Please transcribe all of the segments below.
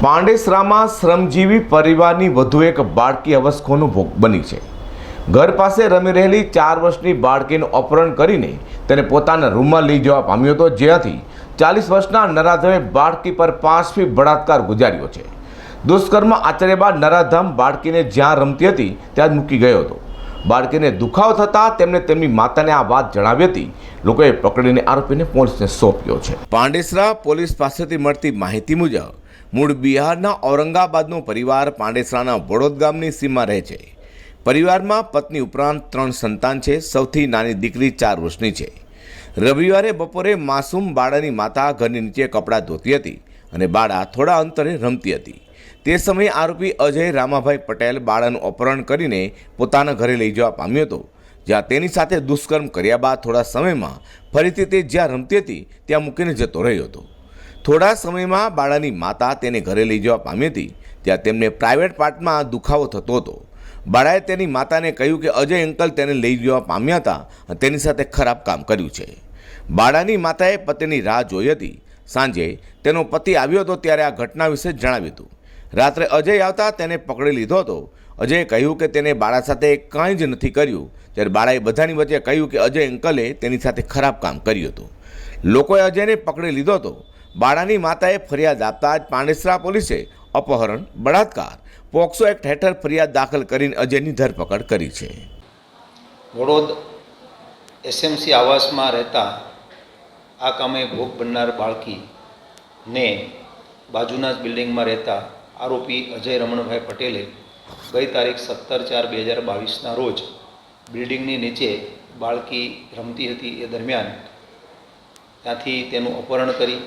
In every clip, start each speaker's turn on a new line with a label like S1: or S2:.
S1: પાંડેસરામાં શ્રમજીવી પરિવારની વધુ એક બાળકી અવસ્કોનો ભોગ બની છે। ઘર પાસે રમી રહેલી 4 વર્ષની બાળકીનું અપહરણ કરીને તેને પોતાના રૂમમાં લઈ જવા પામ્યો હતો, જ્યાંથી 40 વર્ષના નરાધમે બાળકી પર 5 બળાત્કાર ગુજાર્યો છે। દુષ્કર્મ આચર્યા બાદ નરાધમ બાળકીને જ્યાં રમતી હતી ત્યાં જ મૂકી ગયો હતો। બાળકીને દુખાવો થતાં તેમણે તેમની માતાને આ વાત જણાવી હતી। લોકોએ પકડીને આરોપીને પોલીસને સોંપ્યો છે। પાંડેસરા પોલીસ પાસેથી મળતી માહિતી મુજબ મૂળ બિહારના ઔરંગાબાદનો પરિવાર પાંડેસરાના વડોદ ગામની સીમમાં રહે છે। પરિવારમાં પત્ની ઉપરાંત 3 સંતાન છે। સૌથી નાની દીકરી 4 વર્ષની છે। રવિવારે બપોરે માસૂમ બાળાની માતા ઘરની નીચે કપડાં ધોતી હતી અને બાળા થોડા અંતરે રમતી હતી। તે સમયે આરોપી અજય રામાભાઈ પટેલ બાળાનું અપહરણ કરીને પોતાના ઘરે લઈ જવા પામ્યો હતો, જ્યાં તેની સાથે દુષ્કર્મ કર્યા બાદ થોડા સમયમાં ફરીથી તે જ્યાં રમતી હતી ત્યાં મૂકીને જતો રહ્યો હતો। થોડા સમયમાં બાળાની માતા તેને ઘરે લઈ જવા પામી હતી, ત્યાં તેમને પ્રાઇવેટ પાર્ટમાં દુખાવો થતો હતો। બાળાએ તેની માતાને કહ્યું કે અજય અંકલ તેને લઈ જવા પામ્યા હતા અને તેની સાથે ખરાબ કામ કર્યું છે। બાળાની માતાએ પતિની રાહ જોઈ હતી। સાંજે તેનો પતિ આવ્યો હતો ત્યારે આ ઘટના વિશે જણાવ્યું હતું। રાત્રે અજય આવતા તેને પકડી લીધો હતો। અજયે કહ્યું કે તેને બાળા સાથે કાંઈ જ નથી કર્યું, ત્યારે બાળાએ બધાની વચ્ચે કહ્યું કે અજય અંકલે તેની સાથે ખરાબ કામ કર્યું હતું। લોકોએ અજયને પકડી લીધો હતો। બાળાની માતાએ ફરિયાદ આપતા જ પાંડેસરા પોલીસે અપહરણ, બળાત્કાર, પોક્સો એક્ટ હેઠળ ફરિયાદ દાખલ કરીને અજયની ધરપકડ કરી છે।
S2: વડોદ એસએમસી આવાસમાં રહેતા આ કામે ભોગ બનનાર બાળકીને બાજુના જ બિલ્ડિંગમાં રહેતા આરોપી અજય રમણભાઈ પટેલે ગઈ તારીખ 17/4/2022ના રોજ બિલ્ડિંગની નીચે બાળકી રમતી હતી એ દરમિયાન ત્યાંથી તેનું અપહરણ કરી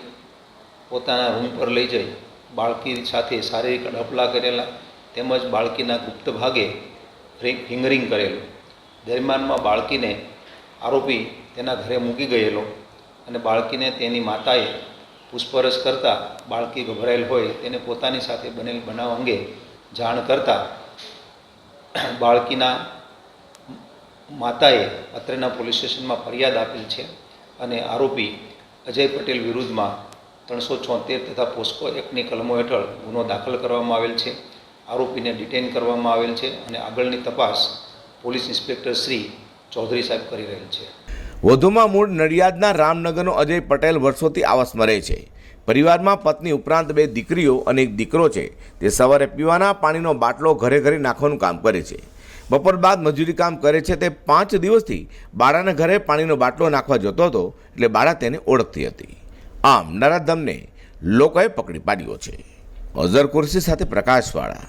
S2: પોતાના રૂમ પર લઈ જઈ બાળકી સાથે શારીરિક અડપલા કરેલા તેમજ બાળકીના ગુપ્ત ભાગે ફિંગરિંગ કરેલું। દરમિયાનમાં બાળકીને આરોપી તેના ઘરે મૂકી ગયેલો અને બાળકીને તેની માતાએ પૂછપરછ કરતાં બાળકી ગભરાયેલ હોય તેને પોતાની સાથે બનેલ બનાવ અંગે જાણ કરતાં બાળકીના માતાએ અત્રેના પોલીસ સ્ટેશનમાં ફરિયાદ આપેલ છે અને આરોપી અજય પટેલ વિરુદ્ધમાં 374 તથા પોસ્કો એક્ટની કલમો હેઠળ ગુનો દાખલ કરવામાં આવેલ છે। આરોપીને ડિટેઇન કરવામાં આવેલ છે અને આગળની તપાસ પોલીસ ઇન્સ્પેક્ટર શ્રી ચૌધરી સાહેબ કરી રહેલ છે।
S1: વધુમાં મૂળ નડિયાદના રામનગરનો અજય પટેલ વર્ષોથી આવાસમાં રહે છે। પરિવારમાં પત્ની ઉપરાંત 2 દીકરીઓ અને 1 દીકરો છે। તે સવારે પીવાના પાણીનો બાટલો ઘરે ઘરે નાખવાનું કામ કરે છે। બપોર બાદ મજૂરી કામ કરે છે। તે 5 દિવસથી બાળાના ઘરે પાણીનો બાટલો નાખવા જતો હતો, એટલે બાળા તેને ઓળખતી હતી। આમ નરાધમને લોકોએ પકડી પાડ્યો છે। અઝર કુરશી સાથે પ્રકાશવાળા।